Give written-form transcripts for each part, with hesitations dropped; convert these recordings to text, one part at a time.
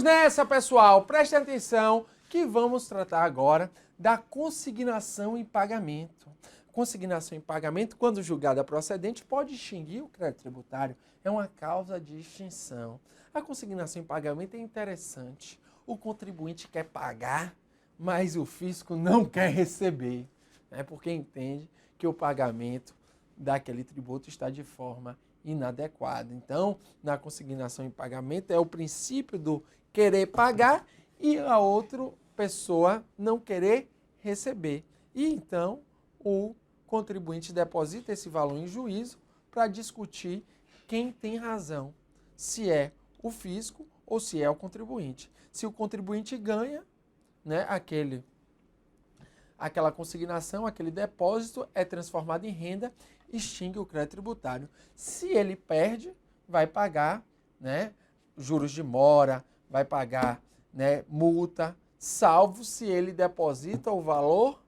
Vamos nessa, pessoal. Prestem atenção que vamos tratar agora da consignação em pagamento. Consignação em pagamento, quando julgada procedente, pode extinguir o crédito tributário. É uma causa de extinção. A consignação em pagamento é interessante. O contribuinte quer pagar, mas o fisco não quer receber, né? Porque entende que o pagamento daquele tributo está de forma inadequada. Então, na consignação em pagamento é o princípio do querer pagar e a outra pessoa não querer receber. E então, o contribuinte deposita esse valor em juízo para discutir quem tem razão, se é o fisco ou se é o contribuinte. Se o contribuinte ganha, né, aquela consignação, aquele depósito é transformado em renda, extingue o crédito tributário. Se ele perde, vai pagar, né, juros de mora, vai pagar, né, multa, salvo se ele deposita o valor,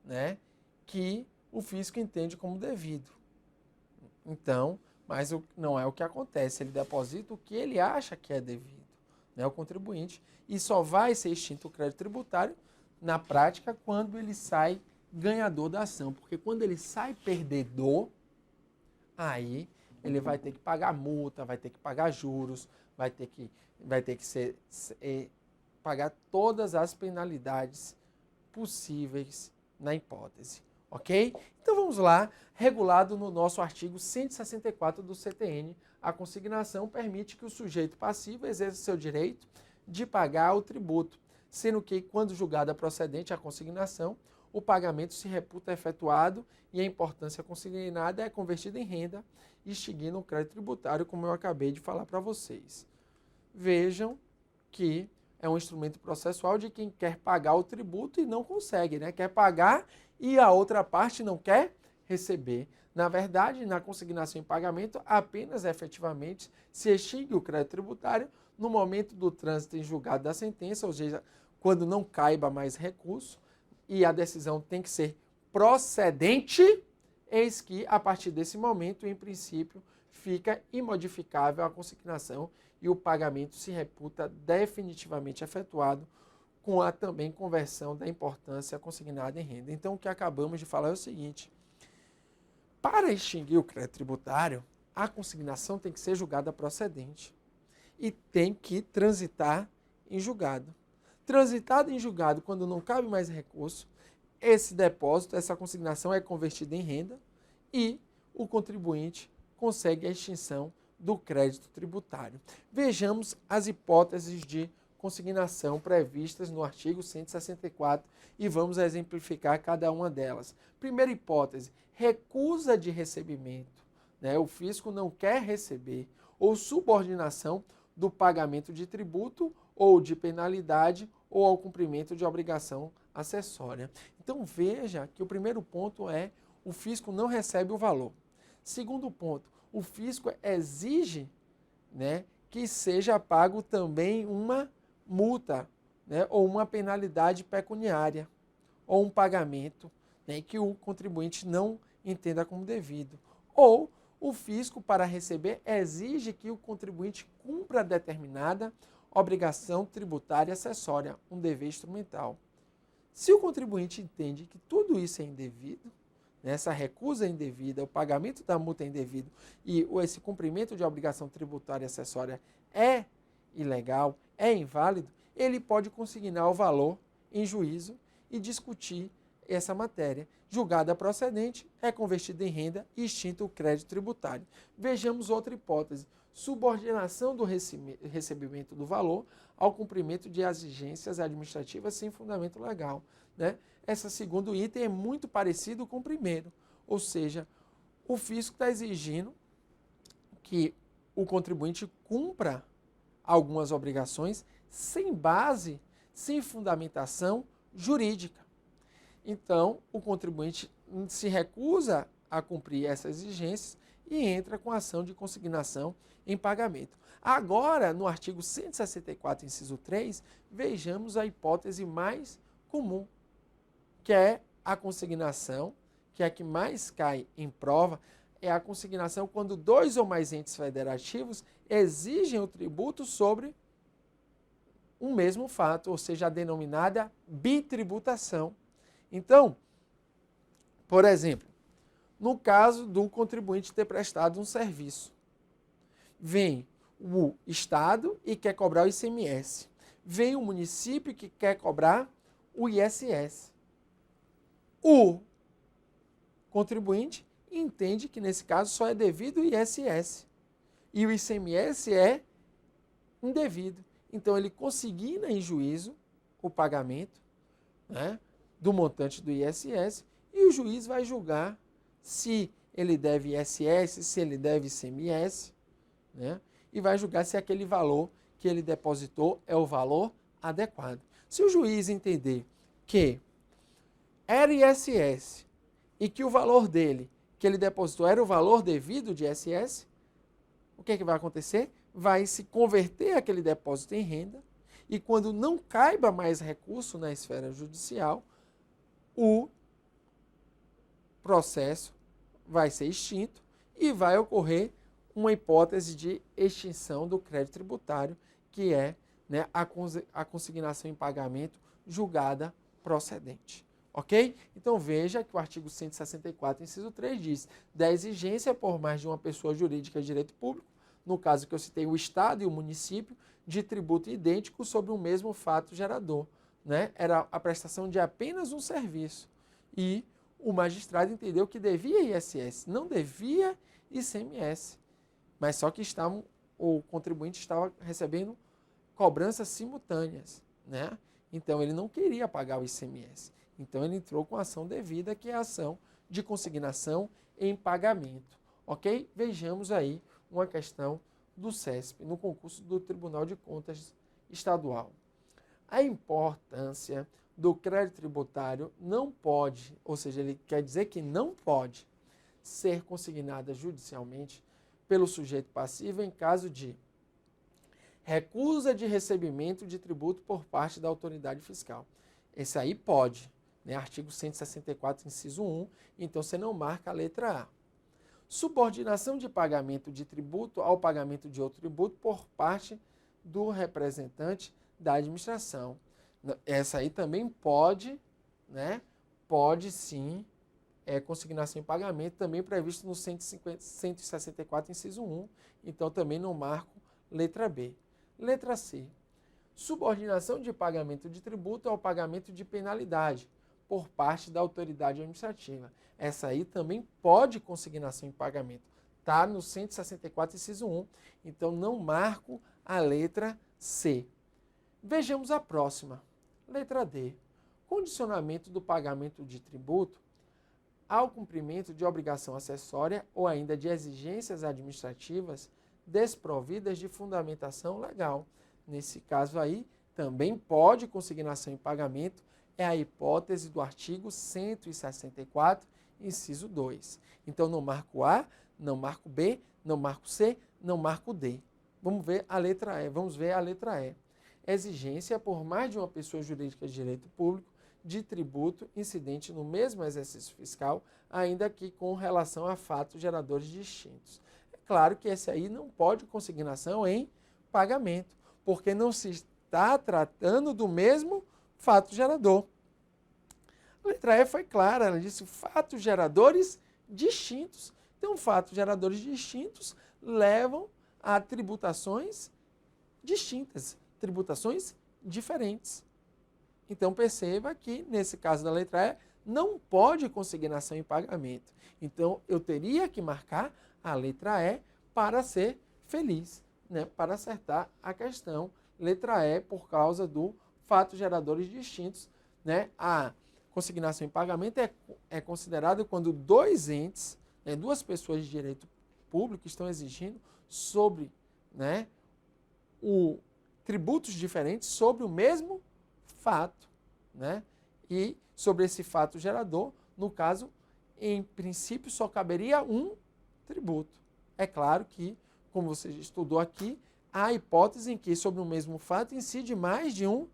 né, que o fisco entende como devido. Então, mas não é o que acontece, ele deposita o que ele acha que é devido, né, o contribuinte, e só vai ser extinto o crédito tributário na prática quando ele sai ganhador da ação, porque quando ele sai perdedor, aí ele vai ter que pagar multa, vai ter que pagar juros, vai ter que pagar todas as penalidades possíveis na hipótese, ok? Então vamos lá, regulado no nosso artigo 164 do CTN, a consignação permite que o sujeito passivo exerça seu direito de pagar o tributo, sendo que, quando julgada procedente a consignação, o pagamento se reputa efetuado e a importância consignada é convertida em renda, extinguindo o crédito tributário, como eu acabei de falar para vocês. Vejam que é um instrumento processual de quem quer pagar o tributo e não consegue, né? Quer pagar e a outra parte não quer receber. Na verdade, na consignação em pagamento, apenas efetivamente se extingue o crédito tributário no momento do trânsito em julgado da sentença, ou seja, quando não caiba mais recurso, e a decisão tem que ser procedente, eis que, a partir desse momento, em princípio, fica imodificável a consignação e o pagamento se reputa definitivamente efetuado com a também conversão da importância consignada em renda. Então, o que acabamos de falar é o seguinte: para extinguir o crédito tributário, a consignação tem que ser julgada procedente e tem que transitar em julgado. Transitado em julgado, quando não cabe mais recurso, esse depósito, essa consignação é convertida em renda e o contribuinte consegue a extinção do crédito tributário. Vejamos as hipóteses de consignação previstas no artigo 164 e vamos exemplificar cada uma delas. Primeira hipótese, recusa de recebimento, né? O fisco não quer receber, ou subordinação do pagamento de tributo ou de penalidade ou ao cumprimento de obrigação acessória. Então veja que o primeiro ponto é o fisco não recebe o valor. Segundo ponto, o fisco exige, né, que seja pago também uma multa, né, ou uma penalidade pecuniária ou um pagamento, né, que o contribuinte não entenda como devido. Ou o fisco, para receber, exige que o contribuinte cumpra determinada obrigação tributária acessória, um dever instrumental. Se o contribuinte entende que tudo isso é indevido, né, essa recusa é indevida, o pagamento da multa é indevido e esse cumprimento de obrigação tributária acessória é ilegal, é inválido, ele pode consignar o valor em juízo e discutir essa matéria. Julgada procedente, é convertida em renda e extinto o crédito tributário. Vejamos outra hipótese. Subordinação do recebimento do valor ao cumprimento de exigências administrativas sem fundamento legal, né? Esse segundo item é muito parecido com o primeiro, ou seja, o fisco está exigindo que o contribuinte cumpra algumas obrigações sem base, sem fundamentação jurídica. Então, o contribuinte se recusa a cumprir essas exigências e entra com ação de consignação em pagamento. Agora, no artigo 164, inciso 3, vejamos a hipótese mais comum, que é a consignação, que é a que mais cai em prova, é a consignação quando dois ou mais entes federativos exigem o tributo sobre um mesmo fato, ou seja, a denominada bitributação. Então, por exemplo, no caso do contribuinte ter prestado um serviço, vem o Estado e quer cobrar o ICMS. Vem o município que quer cobrar o ISS. O contribuinte entende que, nesse caso, só é devido o ISS. E o ICMS é indevido. Então, ele consigna em juízo o pagamento, né, do montante do ISS e o juiz vai julgar se ele deve ISS, se ele deve ICMS, né, e vai julgar se aquele valor que ele depositou é o valor adequado. Se o juiz entender que era ISS e que o valor dele, que ele depositou, era o valor devido de ISS, o que vai acontecer? Vai se converter aquele depósito em renda e quando não caiba mais recurso na esfera judicial, o processo vai ser extinto e vai ocorrer uma hipótese de extinção do crédito tributário, que é, né, a consignação em pagamento julgada procedente. Ok? Então veja que o artigo 164, inciso 3 diz: da exigência por mais de uma pessoa jurídica de direito público, no caso que eu citei o Estado e o município, de tributo idêntico sobre o mesmo fato gerador. Né? Era a prestação de apenas um serviço. E o magistrado entendeu que devia ISS, não devia ICMS. Mas só que o contribuinte estava recebendo cobranças simultâneas. Né? Então ele não queria pagar o ICMS. Então ele entrou com a ação devida, que é a ação de consignação em pagamento. Ok? Vejamos aí uma questão do CESP, no concurso do Tribunal de Contas Estadual. A importância do crédito tributário não pode, ou seja, ele quer dizer que não pode ser consignada judicialmente pelo sujeito passivo em caso de recusa de recebimento de tributo por parte da autoridade fiscal. Esse aí pode, né? Artigo 164, inciso 1, então você não marca a letra A. Subordinação de pagamento de tributo ao pagamento de outro tributo por parte do representante da administração. Essa aí também pode, né? Pode sim, consignação em pagamento, também previsto no 164, inciso 1, então também não marco letra B. Letra C. Subordinação de pagamento de tributo ao pagamento de penalidade por parte da autoridade administrativa. Essa aí também pode consignação em pagamento. Está no 164, inciso 1. Então, não marco a letra C. Vejamos a próxima. Letra D. Condicionamento do pagamento de tributo ao cumprimento de obrigação acessória ou ainda de exigências administrativas desprovidas de fundamentação legal. Nesse caso aí, também pode consignação em pagamento, é a hipótese do artigo 164, inciso 2. Então, não marco A, não marco B, não marco C, não marco D. Vamos ver a letra E. Vamos ver a letra E. Exigência por mais de uma pessoa jurídica de direito público de tributo incidente no mesmo exercício fiscal, ainda que com relação a fatos geradores distintos. É claro que esse aí não pode consignação em pagamento, porque não se está tratando do mesmo fato gerador. A letra E foi clara, ela disse fatos geradores distintos. Então, fatos geradores distintos levam a tributações distintas, tributações diferentes. Então, perceba que, nesse caso da letra E, não pode consignação em pagamento. Então, eu teria que marcar a letra E para ser feliz, né? Para acertar a questão. Letra E, por causa do fatos geradores distintos, né? A consignação em pagamento é considerada quando dois entes, né, duas pessoas de direito público estão exigindo sobre, né, tributos diferentes sobre o mesmo fato, né? E sobre esse fato gerador, no caso, em princípio, só caberia um tributo. É claro que, como você estudou aqui, há hipótese em que sobre o mesmo fato incide mais de um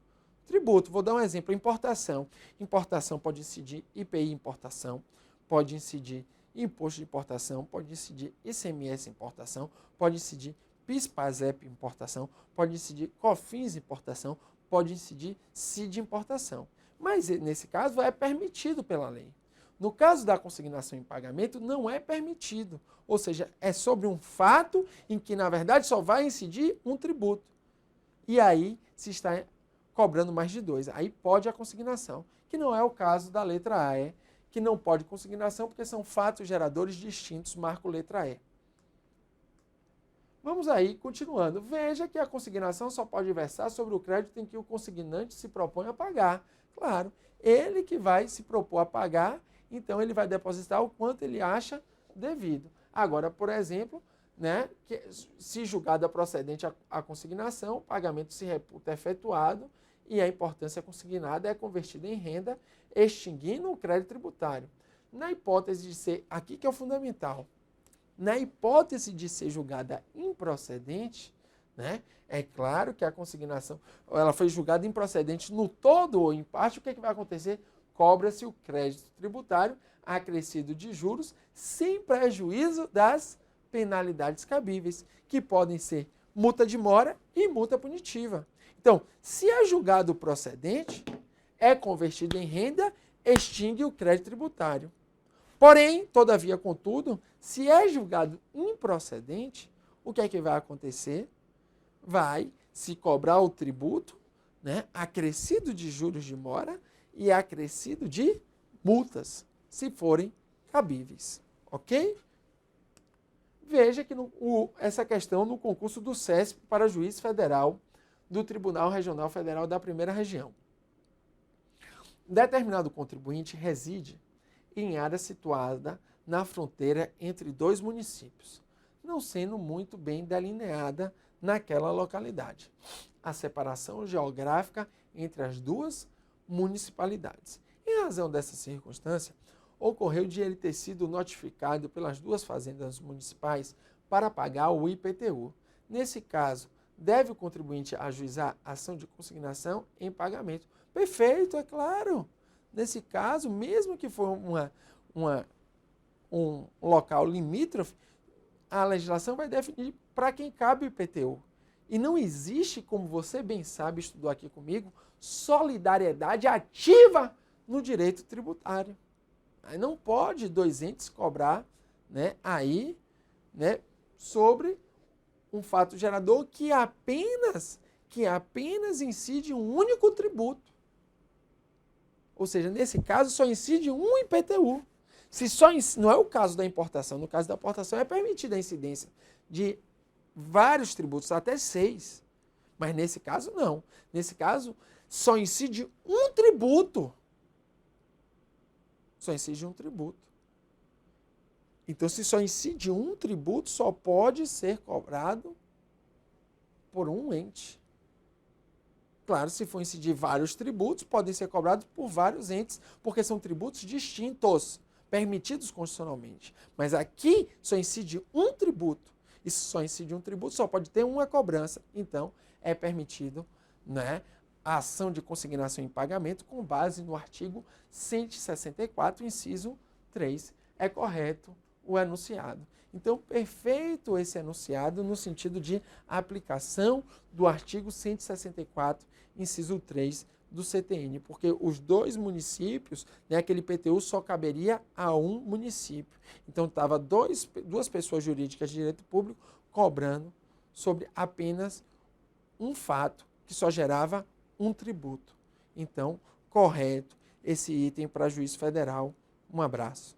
tributo. Vou dar um exemplo, importação. Importação pode incidir IPI importação, pode incidir imposto de importação, pode incidir ICMS importação, pode incidir PIS/PASEP importação, pode incidir COFINS importação, pode incidir se de importação. Mas, nesse caso, é permitido pela lei. No caso da consignação em pagamento, não é permitido. Ou seja, é sobre um fato em que, na verdade, só vai incidir um tributo. E aí se está cobrando mais de 2. Aí pode a consignação, que não é o caso da letra A, que não pode consignação porque são fatos geradores distintos, marco letra E. Vamos aí, continuando. Veja que a consignação só pode versar sobre o crédito em que o consignante se propõe a pagar. Claro, ele que vai se propor a pagar, então ele vai depositar o quanto ele acha devido. Agora, por exemplo, né, que, se julgada procedente a consignação, o pagamento se reputa efetuado e a importância consignada é convertida em renda, extinguindo o crédito tributário. Na hipótese de ser, aqui que é o fundamental, na hipótese de ser julgada improcedente, né, é claro que a consignação ela foi julgada improcedente no todo ou em parte, o que vai acontecer? Cobra-se o crédito tributário acrescido de juros sem prejuízo das penalidades cabíveis, que podem ser multa de mora e multa punitiva. Então, se é julgado procedente, é convertido em renda, extingue o crédito tributário. Porém, todavia, contudo, se é julgado improcedente, o que é que vai acontecer? Vai se cobrar o tributo, né, acrescido de juros de mora e acrescido de multas, se forem cabíveis. Ok? Veja que essa questão no concurso do CESP para juiz federal do Tribunal Regional Federal da Primeira Região. Determinado contribuinte reside em área situada na fronteira entre 2 municípios, não sendo muito bem delineada naquela localidade a separação geográfica entre as 2 municipalidades. Em razão dessa circunstância, ocorreu de ele ter sido notificado pelas 2 fazendas municipais para pagar o IPTU. Nesse caso, deve o contribuinte ajuizar a ação de consignação em pagamento. Perfeito, é claro. Nesse caso, mesmo que for um local limítrofe, a legislação vai definir para quem cabe o IPTU. E não existe, como você bem sabe, estudou aqui comigo, solidariedade ativa no direito tributário. Aí não pode 2 entes cobrar, né, aí, né, sobre um fato gerador que apenas incide um único tributo. Ou seja, nesse caso só incide um IPTU. Não é o caso da importação. No caso da importação é permitida a incidência de vários tributos, até 6. Mas nesse caso não. Nesse caso só incide um tributo. Só incide um tributo. Então, se só incide um tributo, só pode ser cobrado por um ente. Claro, se for incidir vários tributos, podem ser cobrados por vários entes, porque são tributos distintos, permitidos constitucionalmente. Mas aqui só incide um tributo. E se só incide um tributo, só pode ter uma cobrança. Então, é permitido, né, a ação de consignação em pagamento com base no artigo 164, inciso 3. É correto o enunciado. Então, perfeito esse enunciado no sentido de aplicação do artigo 164, inciso 3 do CTN, porque os 2 municípios, né, aquele IPTU só caberia a um município. Então, estava 2 pessoas jurídicas de direito público cobrando sobre apenas um fato que só gerava um tributo. Então, correto esse item para juiz federal. Um abraço.